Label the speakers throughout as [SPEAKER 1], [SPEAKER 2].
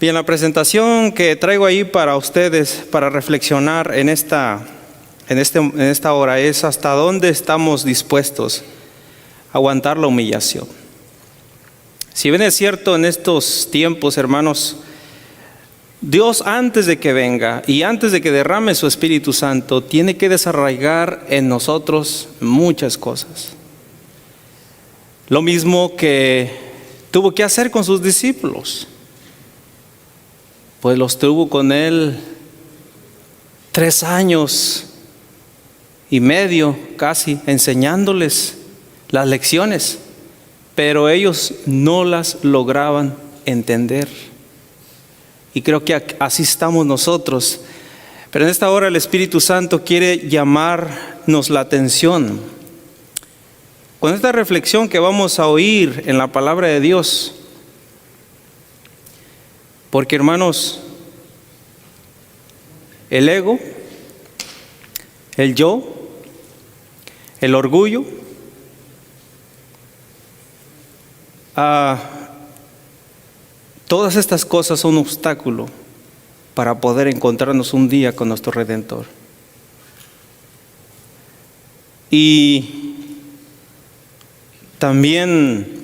[SPEAKER 1] Bien, la presentación que traigo ahí para ustedes, para reflexionar en esta hora, es hasta dónde estamos dispuestos a aguantar la humillación. Si bien es cierto, en estos tiempos, hermanos, Dios, antes de que venga y antes de que derrame su Espíritu Santo, tiene que desarraigar en nosotros muchas cosas. Lo mismo que tuvo que hacer con sus discípulos. Pues los tuvo con Él 3 años y medio casi, enseñándoles las lecciones, pero ellos no las lograban entender. Y creo que así estamos nosotros. Pero en esta hora el Espíritu Santo quiere llamarnos la atención con esta reflexión que vamos a oír en la palabra de Dios. Porque, hermanos, el ego, el yo, el orgullo, todas estas cosas son un obstáculo para poder encontrarnos un día con nuestro Redentor. Y también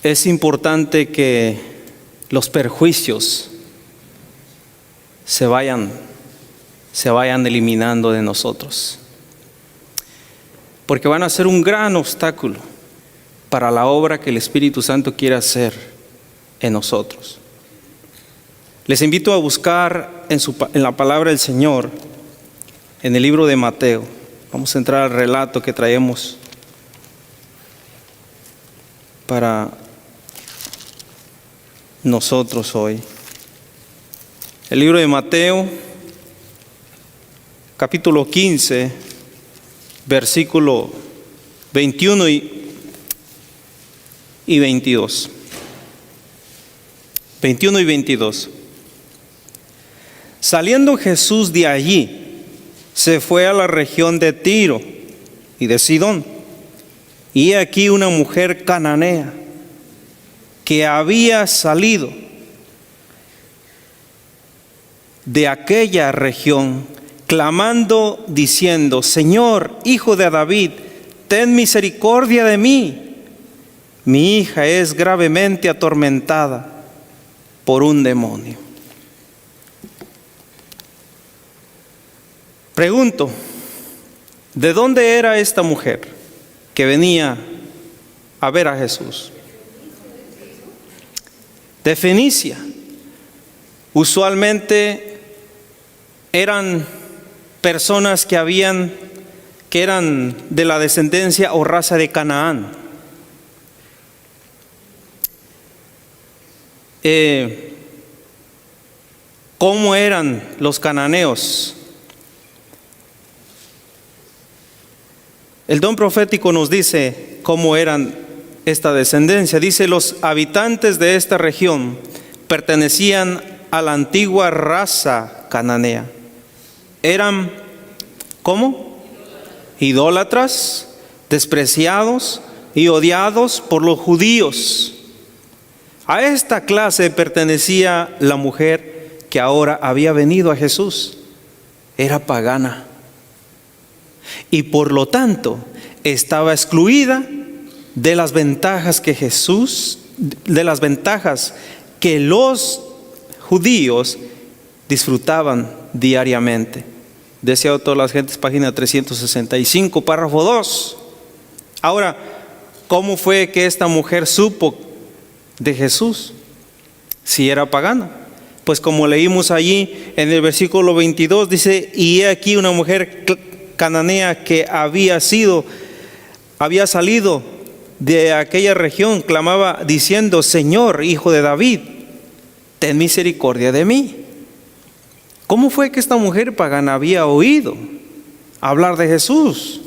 [SPEAKER 1] es importante que los perjuicios se vayan eliminando de nosotros, porque van a ser un gran obstáculo para la obra que el Espíritu Santo quiere hacer en nosotros. Les invito a buscar en la palabra del Señor, en el libro de Mateo. Vamos a entrar al relato que traemos para nosotros hoy. El libro de Mateo, capítulo 15, versículo 21 y 22. 21 y 22. Saliendo Jesús de allí, se fue a la región de Tiro y de Sidón. Y he aquí una mujer cananea que había salido de aquella región, clamando, diciendo: Señor, Hijo de David, ten misericordia de mí. Mi hija es gravemente atormentada por un demonio. Pregunto, ¿de dónde era esta mujer que venía a ver a Jesús? De Fenicia. Usualmente eran personas que eran de la descendencia o raza de Canaán. ¿Cómo eran los cananeos? El don profético nos dice cómo eran esta descendencia. Dice: los habitantes de esta región pertenecían a la antigua raza cananea. Eran, ¿cómo? Idólatras, despreciados y odiados por los judíos. A esta clase pertenecía la mujer que ahora había venido a Jesús. Era pagana y por lo tanto estaba excluida de las ventajas que los judíos disfrutaban diariamente. Deseado todas las gentes, página 365, párrafo 2. Ahora, ¿cómo fue que esta mujer supo de Jesús si era pagana? Pues como leímos allí en el versículo 22, dice: y he aquí una mujer cananea que había salido de aquella región, clamaba diciendo: Señor, Hijo de David, ten misericordia de mí. ¿Cómo fue que esta mujer pagana había oído hablar de Jesús?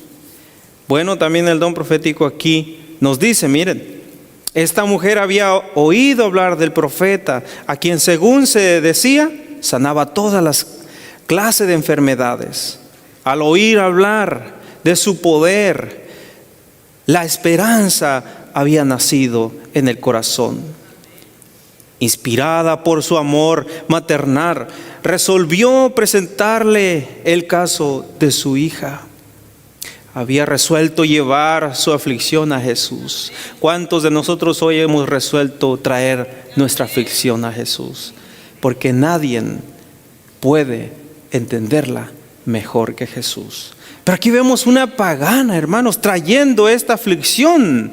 [SPEAKER 1] Bueno, también el don profético aquí nos dice, miren, esta mujer había oído hablar del profeta, a quien según se decía, sanaba todas las clases de enfermedades. Al oír hablar de su poder, la esperanza había nacido en el corazón. inspirada por su amor maternal, resolvió presentarle el caso de su hija. Había resuelto llevar su aflicción a Jesús. ¿Cuántos de nosotros hoy hemos resuelto traer nuestra aflicción a Jesús? Porque nadie puede entenderla mejor que Jesús. Pero aquí vemos una pagana, hermanos, trayendo esta aflicción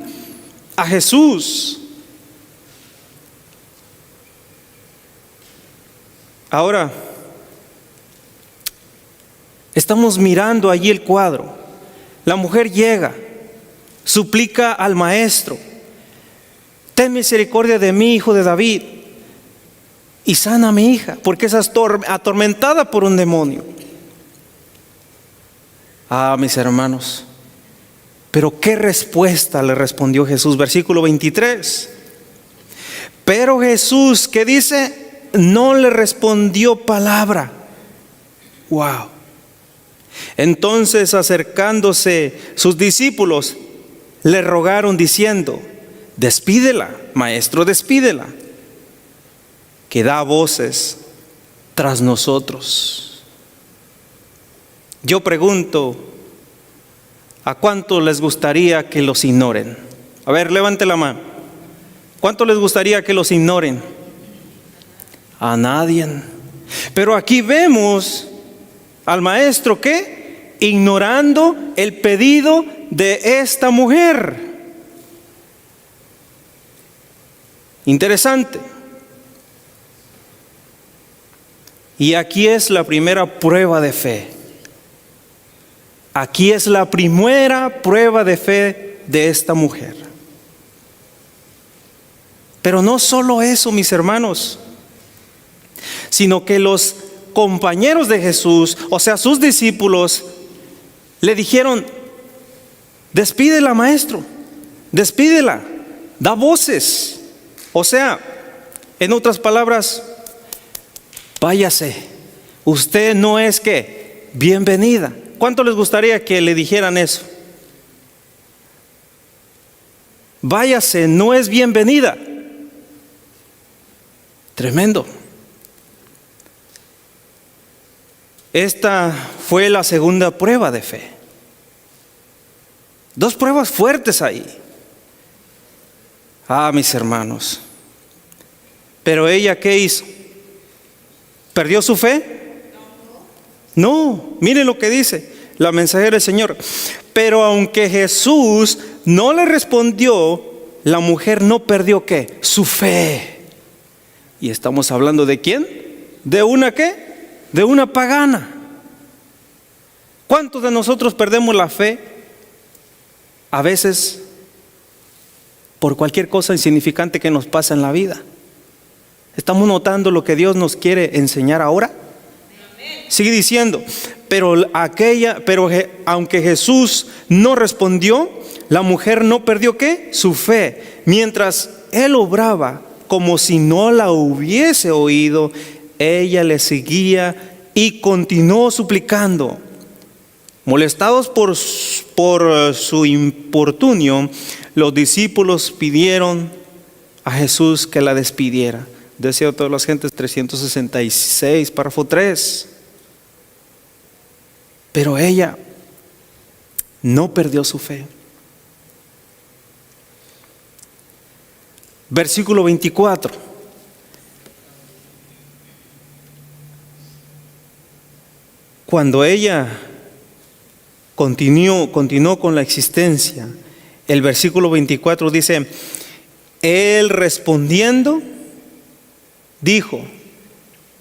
[SPEAKER 1] a Jesús. Ahora, estamos mirando allí el cuadro. La mujer llega, suplica al maestro: ten misericordia de mí, hijo de David, y sana a mi hija, porque es atormentada por un demonio. Mis hermanos, pero qué respuesta le respondió Jesús. Versículo 23. Pero Jesús, ¿qué dice? No le respondió palabra. Wow. Entonces, acercándose sus discípulos, le rogaron diciendo: despídela, maestro, despídela, que da voces tras nosotros. Yo pregunto, ¿a cuánto les gustaría que los ignoren? A ver, levante la mano. ¿Cuánto les gustaría que los ignoren? A nadie. Pero aquí vemos al maestro que ignorando el pedido de esta mujer. Interesante. Y aquí es la primera prueba de fe. Aquí es la primera prueba de fe de esta mujer. Pero no solo eso, mis hermanos, sino que los compañeros de Jesús, o sea, sus discípulos, le dijeron: despídela, maestro, despídela, da voces. O sea, en otras palabras, váyase, usted no es que bienvenida. ¿Cuánto les gustaría que le dijeran eso? Váyase, no es bienvenida. Tremendo. Esta fue la segunda prueba de fe. Dos pruebas fuertes ahí. Mis hermanos. Pero ella, ¿qué hizo? ¿Perdió su fe? No, miren lo que dice la mensajera del Señor. Pero aunque Jesús no le respondió, la mujer no perdió ¿qué? Su fe. Y estamos hablando ¿de quién? ¿De una qué? De una pagana. ¿Cuántos de nosotros perdemos la fe? A veces por cualquier cosa insignificante que nos pasa en la vida. ¿Estamos notando lo que Dios nos quiere enseñar ahora? Sigue diciendo, pero aunque Jesús no respondió, la mujer no perdió ¿qué? Su fe. Mientras él obraba como si no la hubiese oído, ella le seguía y continuó suplicando. Molestados por su importunio, los discípulos pidieron a Jesús que la despidiera. Deseo a todas las gentes, 366, párrafo 3. Pero ella no perdió su fe. Versículo 24. Cuando ella continuó con la existencia, el versículo 24 dice: él respondiendo dijo: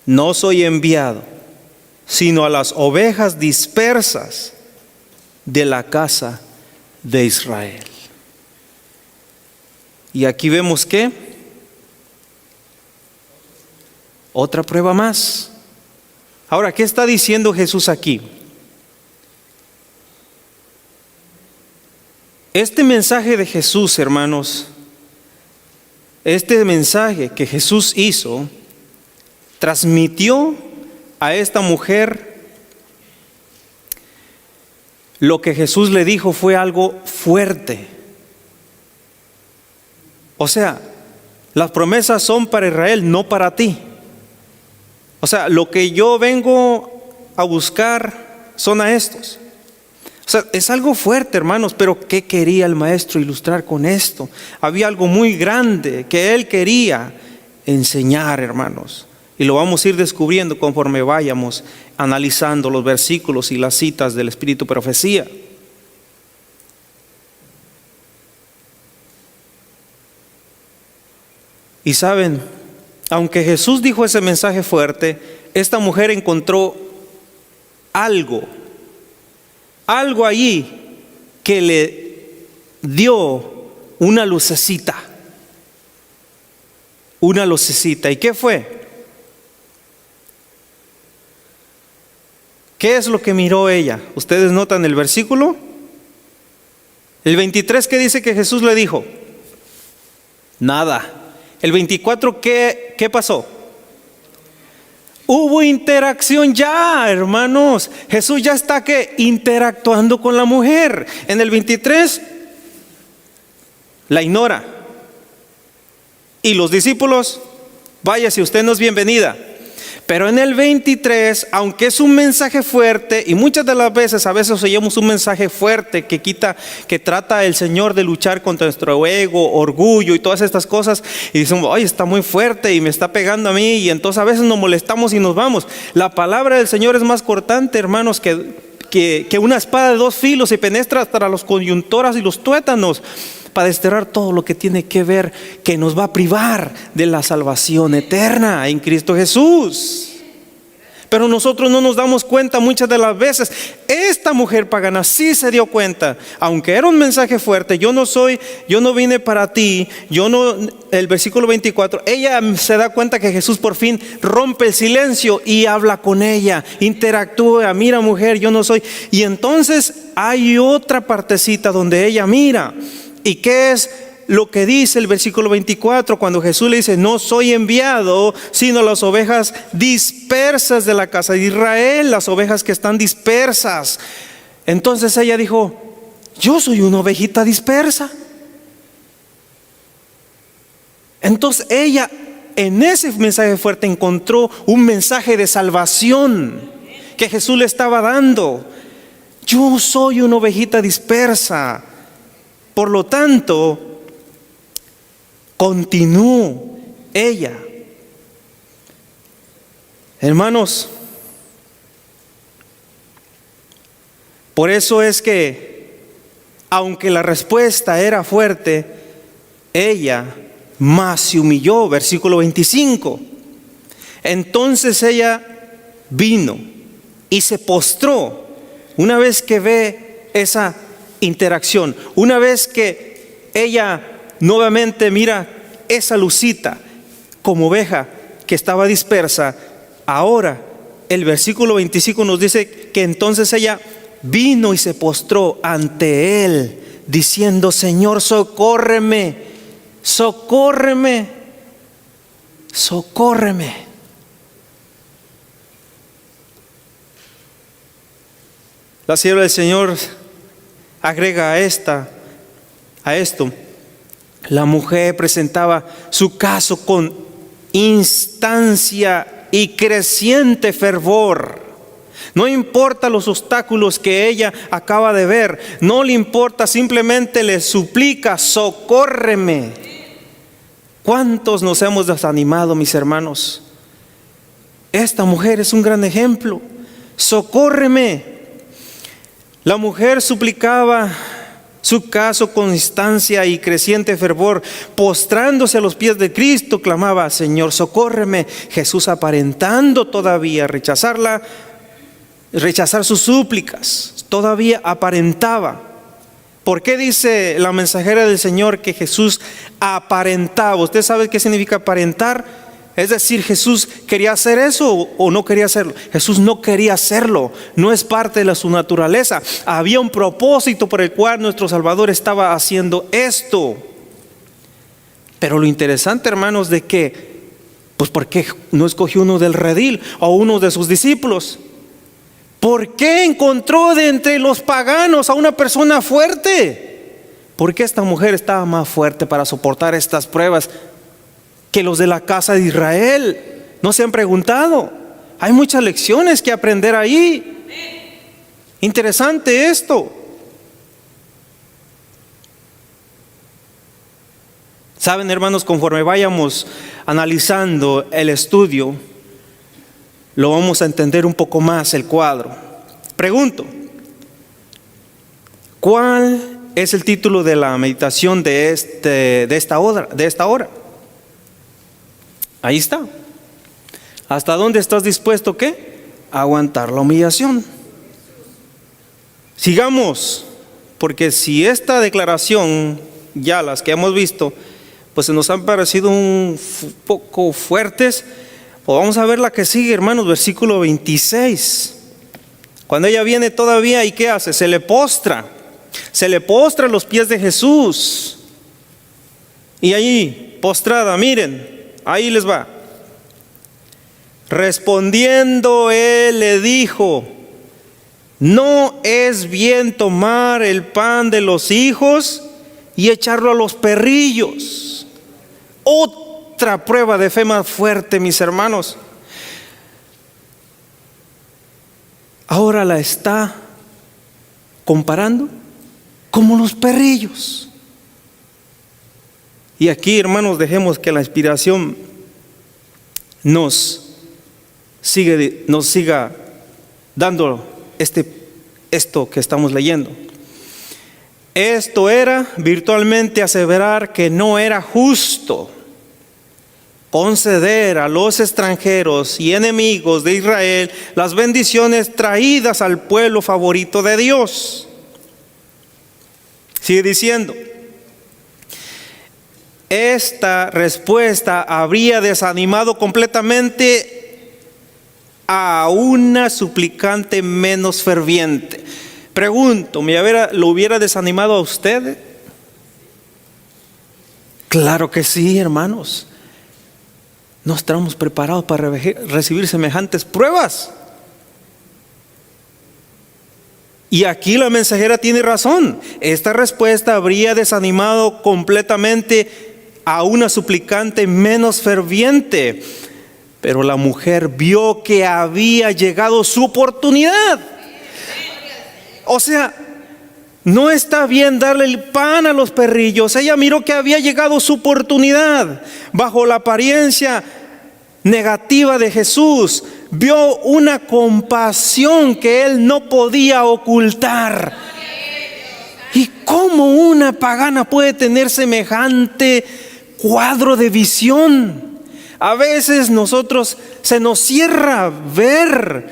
[SPEAKER 1] no soy enviado sino a las ovejas dispersas de la casa de Israel. Y aquí vemos que otra prueba más. Ahora, ¿qué está diciendo Jesús aquí? Este mensaje de Jesús, hermanos, este mensaje que Jesús hizo, transmitió a esta mujer lo que Jesús le dijo fue algo fuerte. O sea, Las promesas son para Israel, no para ti. O sea, lo que yo vengo a buscar son a estos. O sea, es algo fuerte, hermanos, pero ¿qué quería el maestro ilustrar con esto? Había algo muy grande que él quería enseñar, hermanos. Y lo vamos a ir descubriendo conforme vayamos analizando los versículos y las citas del Espíritu Profecía. Y saben, aunque Jesús dijo ese mensaje fuerte, esta mujer encontró algo allí que le dio una lucecita. Una lucecita. ¿Y qué fue? ¿Qué es lo que miró ella? ¿Ustedes notan el versículo? El 23, ¿qué dice que Jesús le dijo? Nada. El 24, ¿qué pasó? Hubo interacción ya, hermanos. Jesús ya está interactuando con la mujer. En el 23 la ignora. Y los discípulos, vaya, si usted no es bienvenida. Pero en el 23, aunque es un mensaje fuerte, y muchas de las veces, a veces oímos un mensaje fuerte que trata el Señor de luchar contra nuestro ego, orgullo y todas estas cosas, y decimos, ay, está muy fuerte y me está pegando a mí, y entonces a veces nos molestamos y nos vamos. La palabra del Señor es más cortante, hermanos, que una espada de dos filos, y penetra hasta los coyunturas y los tuétanos, para desterrar todo lo que tiene que ver, que nos va a privar de la salvación eterna en Cristo Jesús. Pero nosotros no nos damos cuenta muchas de las veces. Esta mujer pagana sí se dio cuenta, aunque era un mensaje fuerte, yo no vine para ti, el versículo 24, ella se da cuenta que Jesús por fin rompe el silencio y habla con ella, interactúa, mira mujer, yo no soy. Y entonces hay otra partecita donde ella mira. ¿Y qué es lo que dice el versículo 24? Cuando Jesús le dice, no soy enviado, sino las ovejas dispersas de la casa de Israel, las ovejas que están dispersas. Entonces ella dijo, yo soy una ovejita dispersa. Entonces ella en ese mensaje fuerte encontró un mensaje de salvación que Jesús le estaba dando. Yo soy una ovejita dispersa. Por lo tanto, continuó ella. Hermanos, por eso es que, aunque la respuesta era fuerte, ella más se humilló. Versículo 25. Entonces ella vino y se postró. Una vez que ve esa interacción, una vez que ella nuevamente mira esa lucita como oveja que estaba dispersa, ahora el versículo 25 nos dice que entonces ella vino y se postró ante él diciendo, Señor, socórreme, socórreme, socórreme. La sierva del Señor agrega a esto, la mujer presentaba su caso con instancia y creciente fervor. No importa los obstáculos que ella acaba de ver, no le importa, simplemente le suplica, socórreme. ¿Cuántos nos hemos desanimado, mis hermanos? Esta mujer es un gran ejemplo. Socórreme. La mujer suplicaba su caso con instancia y creciente fervor, postrándose a los pies de Cristo, clamaba, Señor, socórreme. Jesús, aparentando todavía rechazar sus súplicas, todavía aparentaba. ¿Por qué dice la mensajera del Señor que Jesús aparentaba? ¿Usted sabe qué significa aparentar? Es decir, ¿Jesús quería hacer eso o no quería hacerlo? Jesús no quería hacerlo, no es parte de su naturaleza. Había un propósito por el cual nuestro Salvador estaba haciendo esto. Pero lo interesante, hermanos, de que, pues ¿por qué no escogió uno del redil o uno de sus discípulos? ¿Por qué encontró de entre los paganos a una persona fuerte? ¿Por qué esta mujer estaba más fuerte para soportar estas pruebas que los de la casa de Israel? ¿No se han preguntado? Hay muchas lecciones que aprender ahí. Interesante esto. Saben, hermanos, conforme vayamos analizando el estudio, lo vamos a entender un poco más el cuadro. Pregunto, ¿cuál es el título de la meditación de esta hora? Ahí está. ¿Hasta dónde estás dispuesto qué? A aguantar la humillación. Sigamos, porque si esta declaración, ya las que hemos visto, pues se nos han parecido un poco fuertes, pues vamos a ver la que sigue, hermanos, versículo 26. Cuando ella viene todavía, ¿y qué hace? Se le postra a los pies de Jesús. Y allí, postrada, miren, ahí les va. Respondiendo él le dijo: no es bien tomar el pan de los hijos y echarlo a los perrillos. Otra prueba de fe más fuerte, mis hermanos. Ahora la está comparando como los perrillos. Y aquí, hermanos, dejemos que la inspiración nos siga dando esto que estamos leyendo. Esto era virtualmente aseverar que no era justo conceder a los extranjeros y enemigos de Israel las bendiciones traídas al pueblo favorito de Dios. Sigue diciendo: esta respuesta habría desanimado completamente a una suplicante menos ferviente. Pregunto, ¿lo hubiera desanimado a usted? Claro que sí, hermanos. No estamos preparados para recibir semejantes pruebas. Y aquí la mensajera tiene razón. Esta respuesta habría desanimado completamente a una suplicante menos ferviente. Pero la mujer vio que había llegado su oportunidad. O sea, no está bien darle el pan a los perrillos. Ella miró que había llegado su oportunidad. Bajo la apariencia negativa de Jesús, vio una compasión que él no podía ocultar. ¿Y cómo una pagana puede tener semejante cuadro de visión? A veces nosotros se nos cierra ver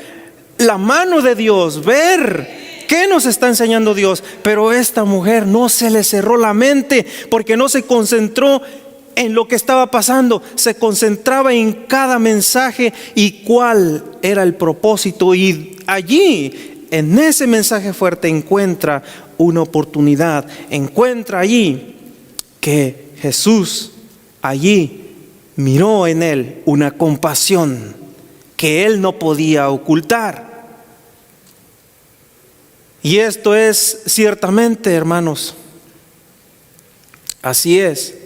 [SPEAKER 1] la mano de Dios, ver qué nos está enseñando Dios. Pero esta mujer no se le cerró la mente, porque no se concentró en lo que estaba pasando, se concentraba en cada mensaje y cuál era el propósito. Y allí, en ese mensaje fuerte, encuentra una oportunidad. Encuentra allí que Jesús allí miró en él una compasión que él no podía ocultar. Y esto es ciertamente, hermanos, así es.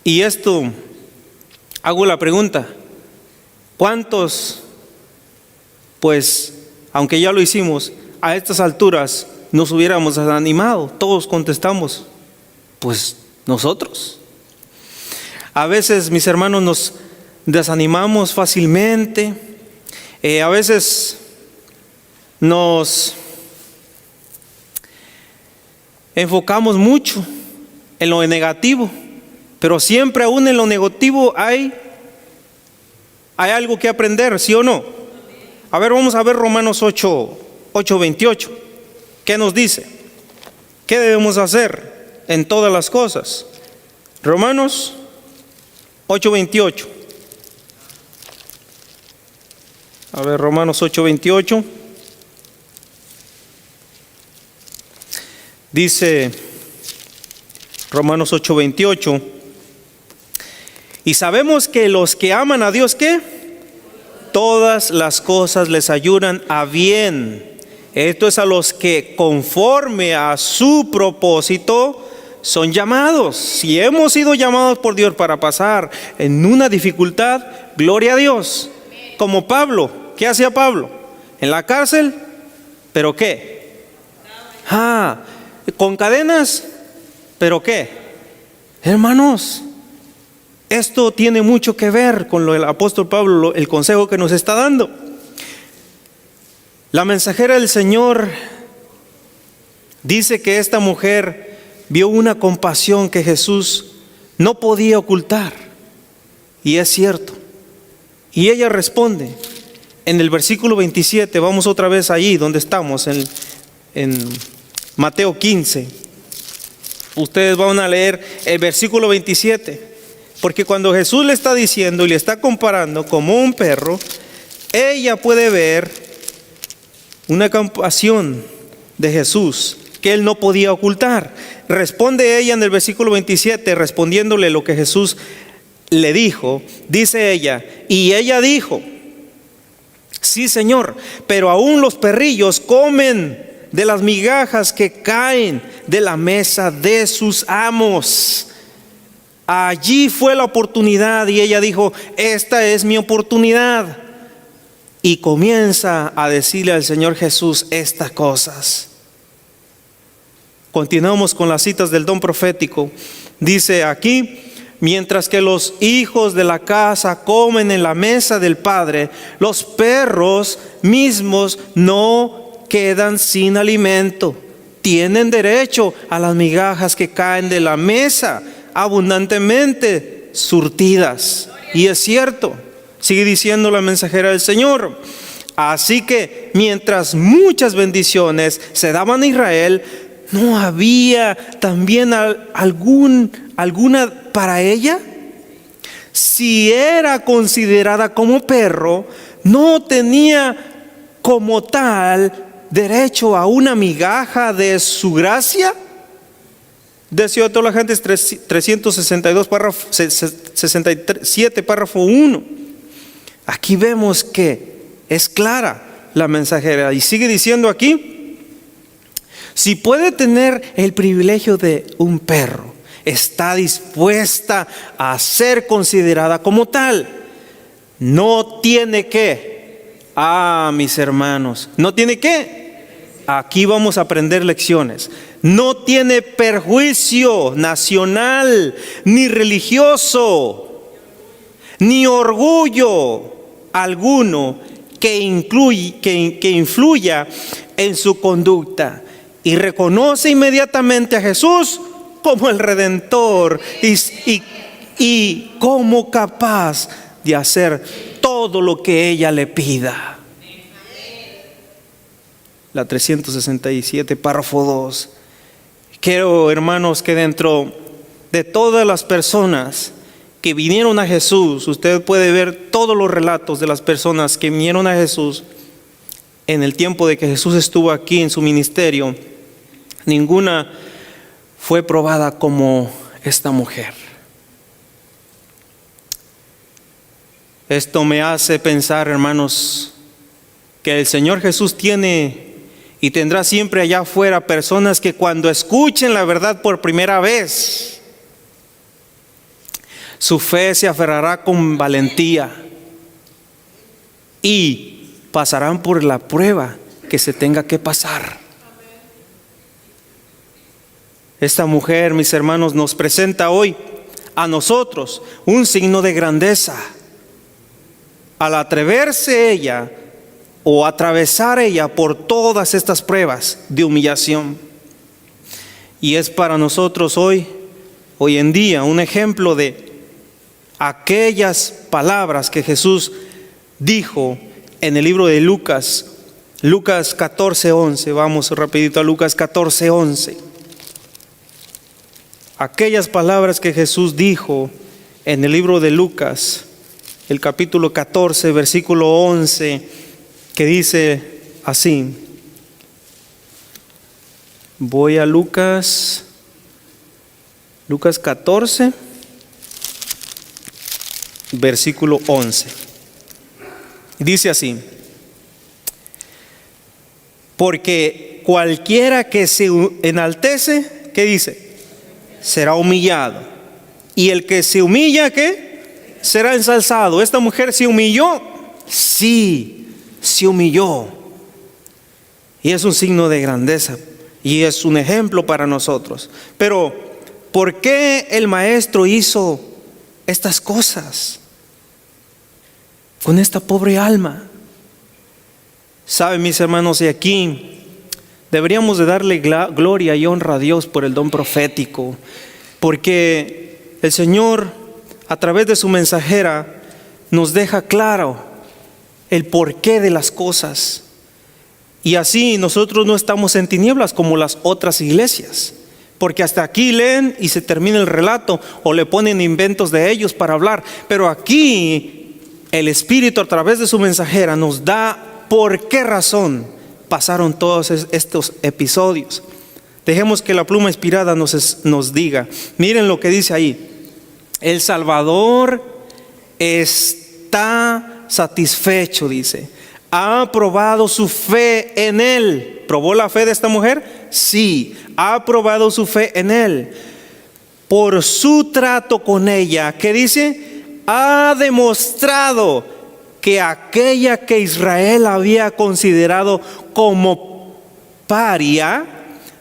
[SPEAKER 1] Y esto, hago la pregunta: ¿cuántos, pues, aunque ya lo hicimos, a estas alturas nos hubiéramos desanimado? Todos contestamos: pues nosotros. A veces, mis hermanos, nos desanimamos fácilmente. A veces nos enfocamos mucho en lo negativo, pero siempre aún en lo negativo hay algo que aprender, ¿sí o no? A ver, vamos a ver Romanos 8:28. ¿Qué nos dice? ¿Qué debemos hacer en todas las cosas? Romanos 8:28. A ver, Romanos 8:28. Dice Romanos 8:28: y sabemos que los que aman a Dios, ¿qué? Todas las cosas les ayudan a bien. Esto es a los que conforme a su propósito son llamados. Si hemos sido llamados por Dios para pasar en una dificultad, gloria a Dios. Como Pablo, ¿qué hacía Pablo? En la cárcel, ¿pero qué? Con cadenas, ¿pero qué? Hermanos, esto tiene mucho que ver con lo del apóstol Pablo, el consejo que nos está dando. La mensajera del Señor dice que esta mujer vio una compasión que Jesús no podía ocultar. Y es cierto. Y ella responde en el versículo 27, vamos otra vez allí donde estamos, en Mateo 15. Ustedes van a leer el versículo 27. Porque cuando Jesús le está diciendo y le está comparando como un perro, ella puede ver una compasión de Jesús que él no podía ocultar. Responde ella en el versículo 27, respondiéndole lo que Jesús le dijo. Dice ella, y ella dijo: sí, Señor, pero aún los perrillos comen de las migajas que caen de la mesa de sus amos. Allí fue la oportunidad y ella dijo: esta es mi oportunidad. Y comienza a decirle al Señor Jesús estas cosas. Continuamos con las citas del don profético. Dice aquí: mientras que los hijos de la casa comen en la mesa del Padre, los perros mismos no quedan sin alimento. Tienen derecho a las migajas que caen de la mesa, abundantemente surtidas. Y es cierto, sigue diciendo la mensajera del Señor. Así que mientras muchas bendiciones se daban a Israel, ¿no había también alguna para ella? Si era considerada como perro, ¿no tenía como tal derecho a una migaja de su gracia? Decía toda la gente, 362, párrafo 67, párrafo 1. Aquí vemos que es clara la mensajera y sigue diciendo aquí: si puede tener el privilegio de un perro, está dispuesta a ser considerada como tal. No tiene que, mis hermanos, no tiene que. Aquí vamos a aprender lecciones. No tiene perjuicio nacional, ni religioso, ni orgullo alguno que influya en su conducta. Y reconoce inmediatamente a Jesús como el Redentor y como capaz de hacer todo lo que ella le pida. La 367, párrafo 2. Quiero, hermanos, que dentro de todas las personas que vinieron a Jesús, usted puede ver todos los relatos de las personas que vinieron a Jesús en el tiempo de que Jesús estuvo aquí en su ministerio. Ninguna fue probada como esta mujer. Esto me hace pensar, hermanos, que el Señor Jesús tiene y tendrá siempre allá afuera personas que cuando escuchen la verdad por primera vez, su fe se aferrará con valentía y pasarán por la prueba que se tenga que pasar. Esta mujer, mis hermanos, nos presenta hoy a nosotros un signo de grandeza. Al atreverse ella o atravesar ella por todas estas pruebas de humillación. Y es para nosotros hoy en día, un ejemplo de aquellas palabras que Jesús dijo en el libro de Lucas 14:11. Vamos rapidito a Lucas 14:11. Aquellas palabras que Jesús dijo en el libro de Lucas, el capítulo 14, versículo 11, que dice así. Voy a Lucas 14, versículo 11. Dice así: porque cualquiera que se enaltece, ¿qué dice? será humillado. Y el que se humilla, ¿qué? Será ensalzado. ¿Esta mujer se humilló? Sí, se humilló. Y es un signo de grandeza. Y es un ejemplo para nosotros. Pero, ¿por qué el maestro hizo estas cosas con esta pobre alma? Saben, mis hermanos, y aquí deberíamos de darle gloria y honra a Dios por el don profético, porque el Señor, a través de su mensajera, nos deja claro el porqué de las cosas. Y así nosotros no estamos en tinieblas como las otras iglesias, porque hasta aquí leen y se termina el relato, o le ponen inventos de ellos para hablar. Pero aquí el Espíritu, a través de su mensajera, nos da por qué razón pasaron todos estos episodios. Dejemos que la pluma inspirada nos diga. Miren lo que dice ahí: el Salvador está satisfecho, dice. ¿Ha probado su fe en Él? ¿Probó la fe de esta mujer? Sí, ha probado su fe en Él. Por su trato con ella, ¿qué dice? Ha demostrado que aquella que Israel había considerado como paria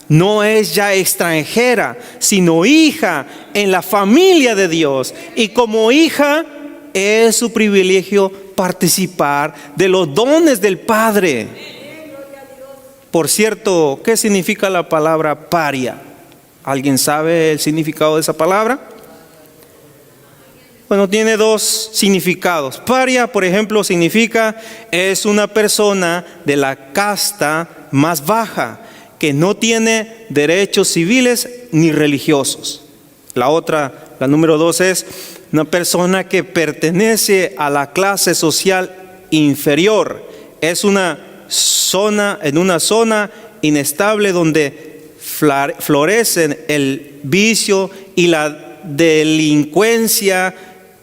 [SPEAKER 1] no es ya extranjera, sino hija en la familia de Dios. Y como hija es su privilegio participar de los dones del Padre. Por cierto, ¿qué significa la palabra paria? ¿Alguien sabe el significado de esa palabra? Bueno, tiene dos significados. Paria, por ejemplo, significa es una persona de la casta más baja, que no tiene derechos civiles ni religiosos. La otra, la número 2, es una persona que pertenece a la clase social inferior. Es una zona inestable donde florecen el vicio y la delincuencia,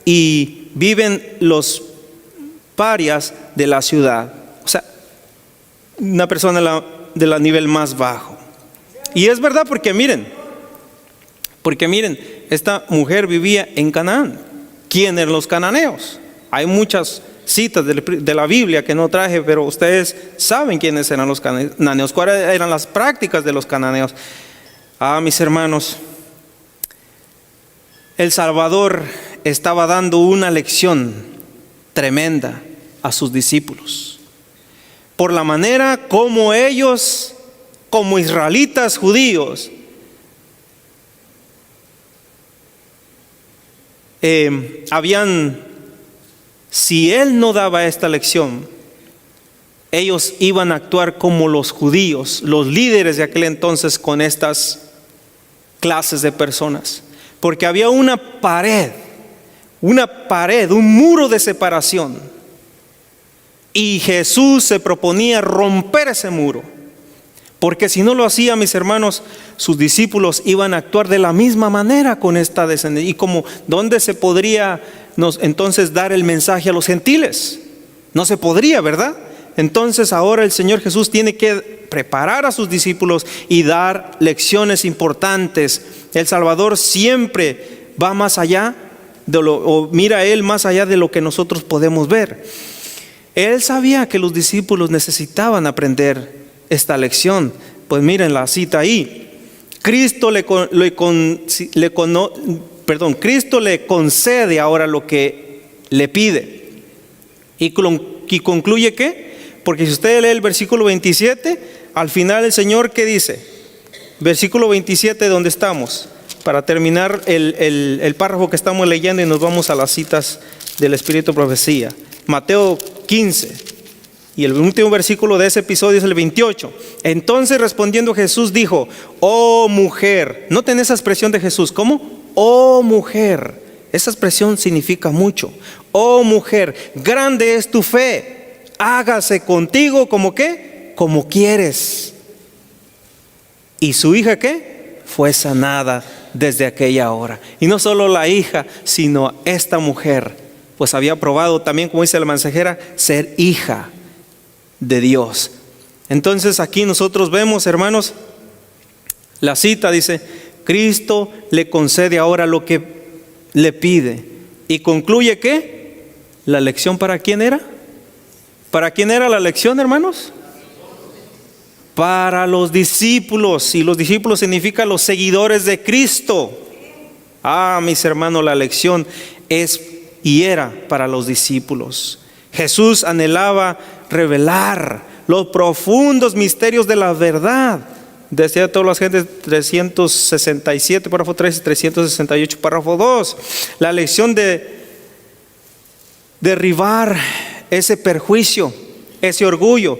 [SPEAKER 1] y viven los parias de la ciudad. O sea, una persona de la nivel más bajo. Y es verdad, porque miren, esta mujer vivía en Canaán. ¿Quién eran los cananeos? Hay muchas citas de la Biblia que no traje, pero ustedes saben quiénes eran los cananeos, cuáles eran las prácticas de los cananeos. Mis hermanos, el Salvador estaba dando una lección tremenda a sus discípulos, por la manera como ellos, como israelitas judíos, si él no daba esta lección, ellos iban a actuar como los judíos, los líderes de aquel entonces, con estas clases de personas, porque había una pared, un muro de separación, y Jesús se proponía romper ese muro, porque si no lo hacía, mis hermanos, sus discípulos iban a actuar de la misma manera con esta descendencia. Y como, ¿dónde se podría entonces dar el mensaje a los gentiles? No se podría, ¿verdad? Entonces ahora el Señor Jesús tiene que preparar a sus discípulos y dar lecciones importantes. El Salvador siempre va más allá mira a Él más allá de lo que nosotros podemos ver. Él sabía que los discípulos necesitaban aprender esta lección. Pues miren la cita ahí. Cristo le concede ahora lo que le pide. Y concluye ¿qué? Porque si usted lee el versículo 27, al final el Señor, ¿qué dice? Versículo 27, ¿dónde estamos? Para terminar el párrafo que estamos leyendo, y nos vamos a las citas del Espíritu de Profecía. Mateo 15. Y el último versículo de ese episodio es el 28. Entonces respondiendo Jesús dijo: oh mujer. Noten esa expresión de Jesús. ¿Cómo? Oh mujer. Esa expresión significa mucho. Oh mujer, grande es tu fe. Hágase contigo como ¿qué? Como quieres. ¿Y su hija qué? Fue sanada desde aquella hora. Y no solo la hija, sino esta mujer, pues había probado también, como dice la mensajera, ser hija de Dios. Entonces aquí nosotros vemos, hermanos, la cita dice: Cristo le concede ahora lo que le pide. Y concluye que la lección, ¿para quién era? ¿Para quién era la lección, hermanos? Para los discípulos. Y los discípulos significan los seguidores de Cristo. Mis hermanos, la lección es y era para los discípulos. Jesús anhelaba revelar los profundos misterios de la verdad. Decía todas las gentes, 367, párrafo 3 y 368, párrafo 2. La lección de derribar ese perjuicio, ese orgullo,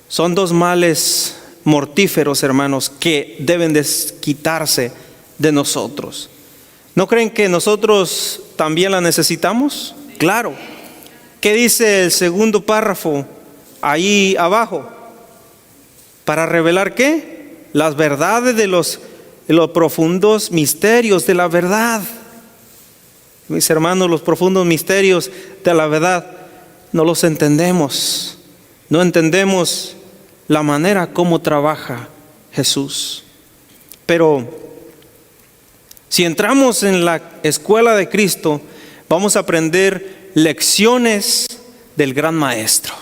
[SPEAKER 1] son dos males mortíferos, hermanos, que deben de quitarse de nosotros. ¿No creen que nosotros también la necesitamos? Claro. ¿Qué dice el segundo párrafo ahí abajo? ¿Para revelar qué? Las verdades de los profundos misterios de la verdad. Mis hermanos, los profundos misterios de la verdad no los entendemos. No entendemos la manera como trabaja Jesús. Pero si entramos en la escuela de Cristo, vamos a aprender lecciones del gran maestro.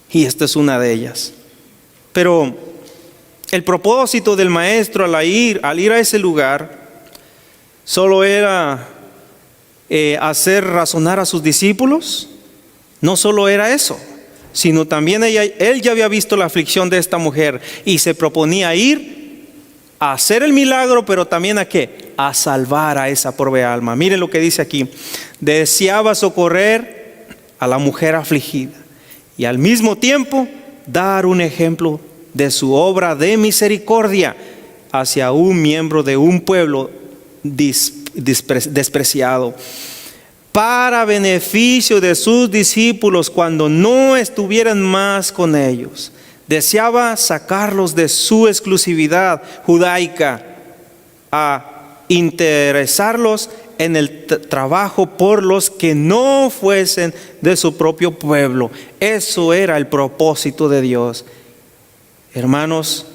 [SPEAKER 1] Y esta es una de ellas. Pero el propósito del maestro al ir a ese lugar solo era hacer razonar a sus discípulos. No solo era eso, sino también él ya había visto la aflicción de esta mujer y se proponía ir a hacer el milagro, pero también ¿a qué? A salvar a esa pobre alma. Miren lo que dice aquí: deseaba socorrer a la mujer afligida y al mismo tiempo dar un ejemplo de su obra de misericordia hacia un miembro de un pueblo despreciado, para beneficio de sus discípulos cuando no estuvieran más con ellos. Deseaba sacarlos de su exclusividad judaica a interesarlos en el trabajo por los que no fuesen de su propio pueblo. Eso era el propósito de Dios. Hermanos,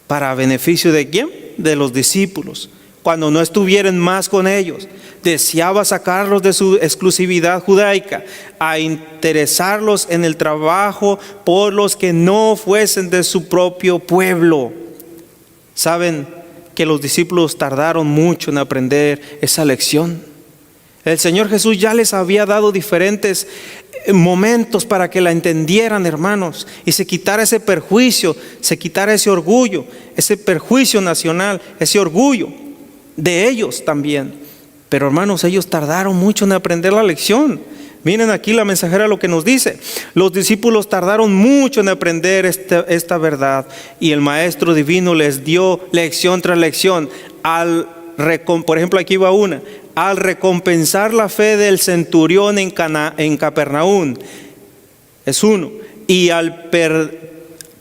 [SPEAKER 1] ¿para beneficio de quién? De los discípulos, cuando no estuvieran más con ellos. Deseaba sacarlos de su exclusividad judaica, a interesarlos en el trabajo por los que no fuesen de su propio pueblo. ¿Saben que los discípulos tardaron mucho en aprender esa lección? El Señor Jesús ya les había dado diferentes momentos para que la entendieran, hermanos, y se quitara ese perjuicio, se quitara ese orgullo, ese perjuicio nacional, ese orgullo de ellos también. Pero hermanos, ellos tardaron mucho en aprender la lección. Miren aquí la mensajera lo que nos dice: los discípulos tardaron mucho en aprender esta verdad, y el Maestro Divino les dio lección tras lección. Por ejemplo, aquí va una: al recompensar la fe del centurión en Capernaum, es uno, y al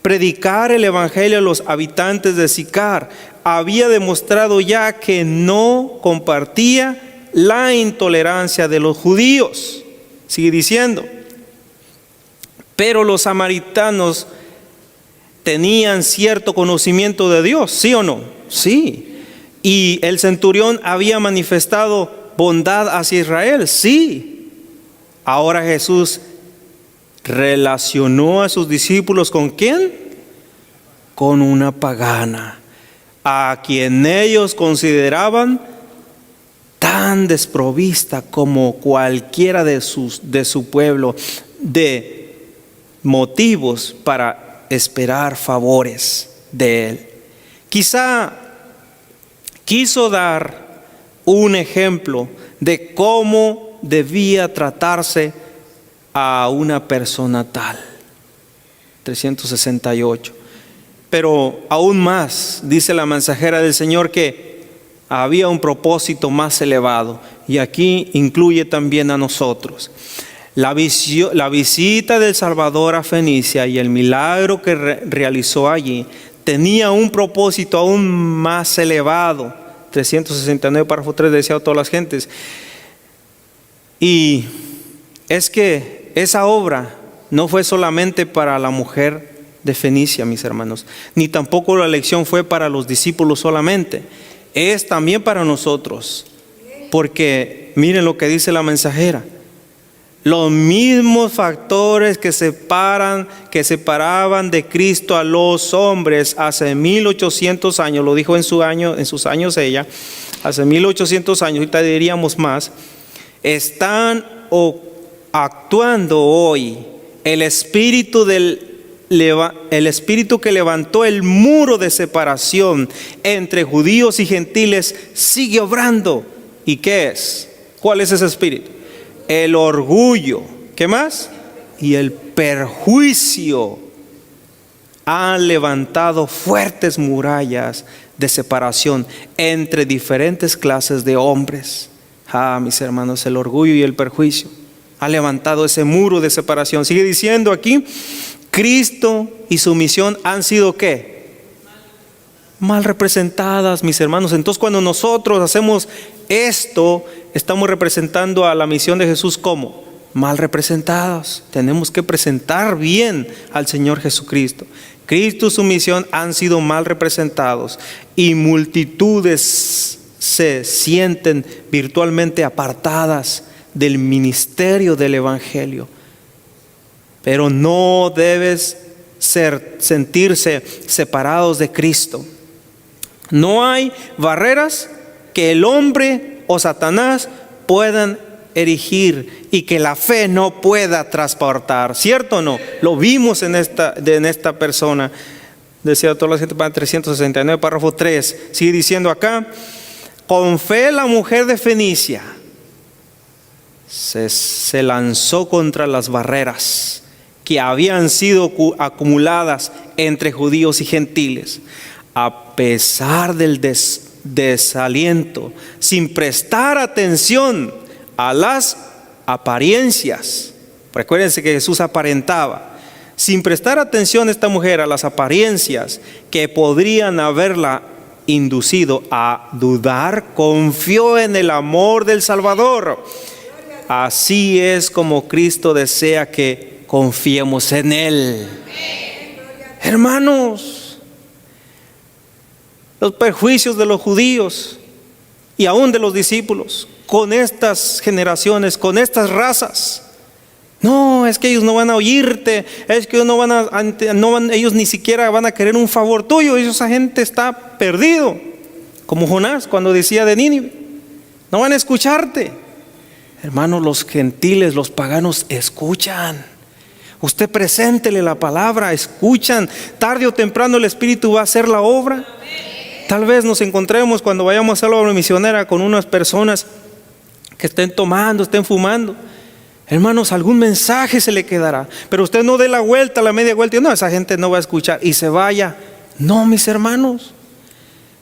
[SPEAKER 1] predicar el evangelio a los habitantes de Sicar, había demostrado ya que no compartía la intolerancia de los judíos. Sigue diciendo: pero los samaritanos tenían cierto conocimiento de Dios, ¿sí o no? Sí. Y el centurión había manifestado bondad hacia Israel, sí. Ahora Jesús relacionó a sus discípulos ¿con quién? Con una pagana, a quien ellos consideraban tan desprovista como cualquiera de su pueblo de motivos para esperar favores de él. Quizá quiso dar un ejemplo de cómo debía tratarse a una persona tal. 368. Pero aún más, dice la mensajera del Señor, que había un propósito más elevado, y aquí incluye también a nosotros. La visita del Salvador a Fenicia y el milagro que realizó allí tenía un propósito aún más elevado. 369, párrafo 3, decía a todas las gentes. Y es que esa obra no fue solamente para la mujer de Fenicia, mis hermanos, ni tampoco la lección fue para los discípulos solamente. es también para nosotros. Porque miren lo que dice la mensajera. Los mismos factores que separaban de Cristo a los hombres hace 1800 años, lo dijo en sus años ella, hace 1800 años, ahorita diríamos más, están actuando hoy. El espíritu que levantó el muro de separación entre judíos y gentiles sigue obrando. ¿Y qué es? ¿Cuál es ese espíritu? El orgullo. ¿Qué más? Y el perjuicio han levantado fuertes murallas de separación entre diferentes clases de hombres. Mis hermanos, el orgullo y el perjuicio ha levantado ese muro de separación. Sigue diciendo aquí, Cristo y su misión han sido ¿qué? Mal representadas, mis hermanos. Entonces, cuando nosotros hacemos esto, estamos representando a la misión de Jesús como mal representadas. Tenemos que presentar bien al Señor Jesucristo. Cristo y su misión han sido mal representados y multitudes se sienten virtualmente apartadas del ministerio del Evangelio. Pero no debes sentirse separados de Cristo. No hay barreras que el hombre o Satanás puedan erigir y que la fe no pueda transportar. ¿Cierto o no? Lo vimos en esta persona. Decía toda la gente, 369, párrafo 3. Sigue diciendo acá, con fe la mujer de Fenicia se lanzó contra las barreras que habían sido acumuladas entre judíos y gentiles, a pesar del desaliento, sin prestar atención a las apariencias. Recuérdense que Jesús aparentaba. Sin prestar atención esta mujer a las apariencias que podrían haberla inducido a dudar, confió en el amor del Salvador. Así es como Cristo desea que confiemos en Él. Hermanos, los perjuicios de los judíos y aún de los discípulos con estas generaciones, con estas razas. No, es que ellos no van a oírte, es que ellos ni siquiera van a querer un favor tuyo. Esa gente está perdido, como Jonás cuando decía de Nínive, no van a escucharte. Hermanos, los gentiles, los paganos escuchan. Usted preséntele la palabra, escuchan. Tarde o temprano el Espíritu va a hacer la obra. Tal vez nos encontremos cuando vayamos a hacer la obra misionera con unas personas que estén tomando, estén fumando. Hermanos, algún mensaje se le quedará, pero usted no dé la vuelta, la media vuelta y no, esa gente no va a escuchar y se vaya. No, mis hermanos,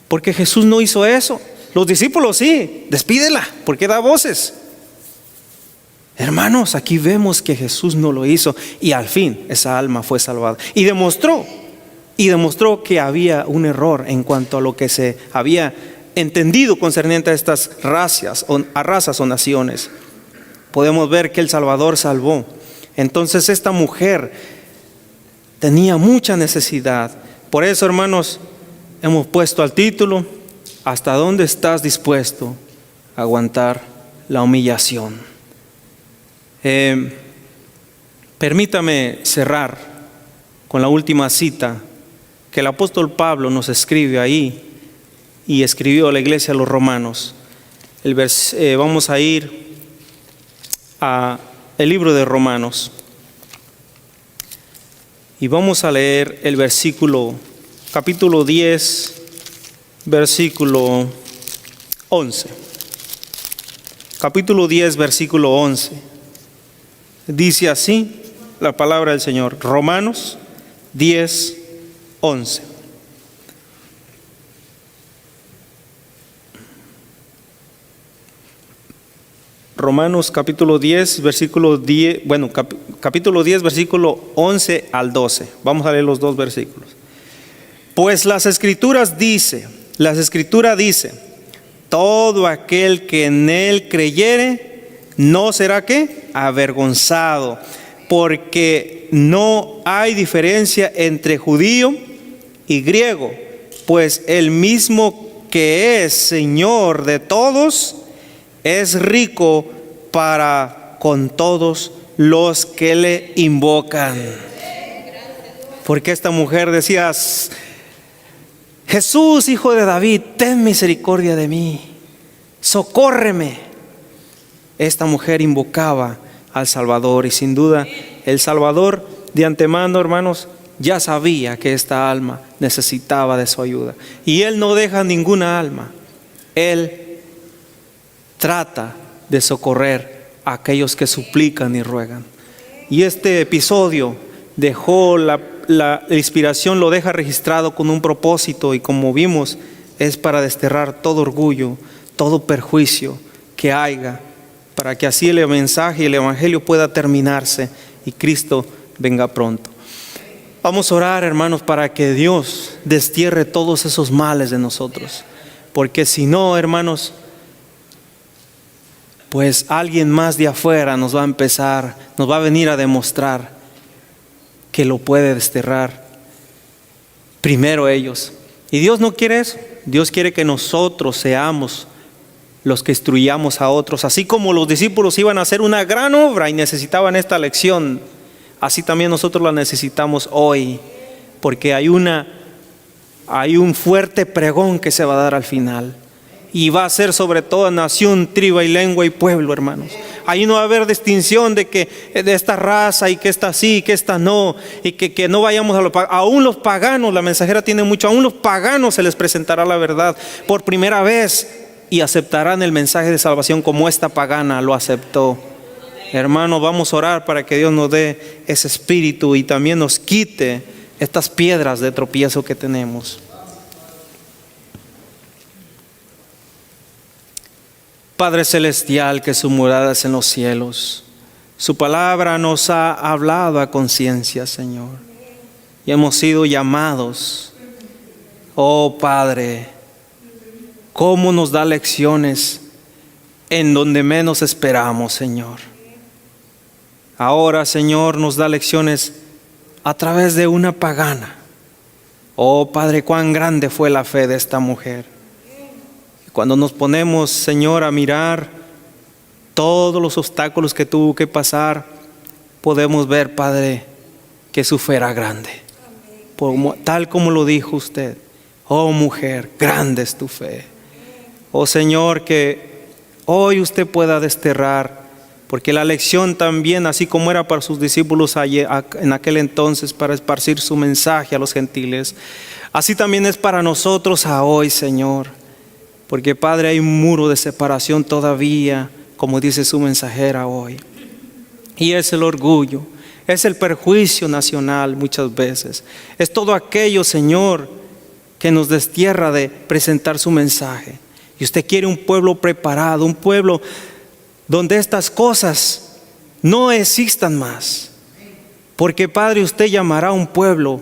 [SPEAKER 1] porque Jesús no hizo eso. Los discípulos sí, despídela, porque da voces. Hermanos, aquí vemos que Jesús no lo hizo y al fin esa alma fue salvada. Y demostró que había un error en cuanto a lo que se había entendido concerniente a estas razas o naciones. Podemos ver que el Salvador salvó. Entonces esta mujer tenía mucha necesidad. Por eso, hermanos, hemos puesto al título, ¿hasta dónde estás dispuesto a aguantar la humillación? Permítame cerrar con la última cita que el apóstol Pablo nos escribe ahí y escribió a la iglesia de los romanos. Vamos a ir a el libro de Romanos y vamos a leer el capítulo 10, versículo 11. Capítulo 10, versículo 11. Dice así la palabra del Señor. Romanos 10, 11. Romanos capítulo 10, versículo 10, capítulo 10, versículo 11 al 12. Vamos a leer los dos versículos. Pues la escritura dice, todo aquel que en él creyere no será ¿qué? Avergonzado, porque no hay diferencia entre judío y griego, pues el mismo que es Señor de todos, es rico para con todos los que le invocan. Porque esta mujer decía: Jesús, hijo de David, ten misericordia de mí, socórreme. Esta mujer invocaba al Salvador, y sin duda el Salvador de antemano, hermanos, ya sabía que esta alma necesitaba de su ayuda. Y Él no deja ninguna alma. Él trata de socorrer a aquellos que suplican y ruegan. Y este episodio dejó la inspiración, lo deja registrado con un propósito, y como vimos, es para desterrar todo orgullo, todo perjuicio que haya, para que así el mensaje y el evangelio pueda terminarse y Cristo venga pronto. Vamos a orar, hermanos, para que Dios destierre todos esos males de nosotros, porque si no, hermanos, pues alguien más de afuera nos va a venir a demostrar que lo puede desterrar primero ellos. Y Dios no quiere eso. Dios quiere que nosotros seamos los que instruyamos a otros. Así como los discípulos iban a hacer una gran obra y necesitaban esta lección, así también nosotros la necesitamos hoy, porque hay un fuerte pregón que se va a dar al final, y va a ser sobre toda nación, tribu y lengua y pueblo, hermanos. Ahí no va a haber distinción de esta raza y que esta sí y que esta no, y que no vayamos a los paganos. Aún los paganos, la mensajera tiene mucho, aún los paganos se les presentará la verdad por primera vez y aceptarán el mensaje de salvación como esta pagana lo aceptó. Hermanos, vamos a orar para que Dios nos dé ese espíritu y también nos quite estas piedras de tropiezo que tenemos. Padre celestial, que su morada es en los cielos, su palabra nos ha hablado a conciencia, Señor, y hemos sido llamados. Oh Padre, cómo nos da lecciones en donde menos esperamos, Señor. Ahora, Señor, nos da lecciones a través de una pagana. Oh Padre, cuán grande fue la fe de esta mujer. Cuando nos ponemos, Señor, a mirar todos los obstáculos que tuvo que pasar, podemos ver, Padre, que su fe era grande. Tal como lo dijo usted: oh mujer, grande es tu fe. Oh Señor, que hoy usted pueda desterrar, porque la lección también, así como era para sus discípulos en aquel entonces, para esparcir su mensaje a los gentiles, así también es para nosotros hoy, Señor. Porque, Padre, hay un muro de separación todavía, como dice su mensajera hoy. Y es el orgullo, es el perjuicio nacional muchas veces. Es todo aquello, Señor, que nos destierra de presentar su mensaje. Y usted quiere un pueblo preparado, un pueblo donde estas cosas no existan más. Porque, Padre, usted llamará a un pueblo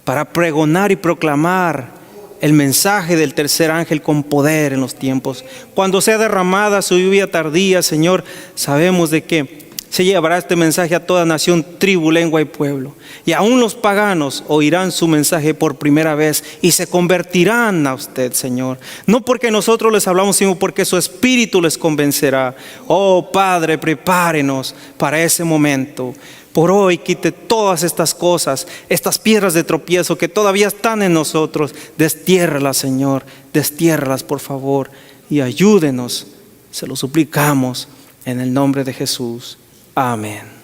[SPEAKER 1] para pregonar y proclamar el mensaje del tercer ángel con poder en los tiempos. Cuando sea derramada su lluvia tardía, Señor, sabemos de que se llevará este mensaje a toda nación, tribu, lengua y pueblo. Y aún los paganos oirán su mensaje por primera vez y se convertirán a usted, Señor. No porque nosotros les hablamos, sino porque su espíritu les convencerá. Oh Padre, prepárenos para ese momento. Por hoy quite todas estas cosas, estas piedras de tropiezo que todavía están en nosotros. Destiérralas, Señor, destiérralas, por favor, y ayúdenos. Se lo suplicamos en el nombre de Jesús. Amén.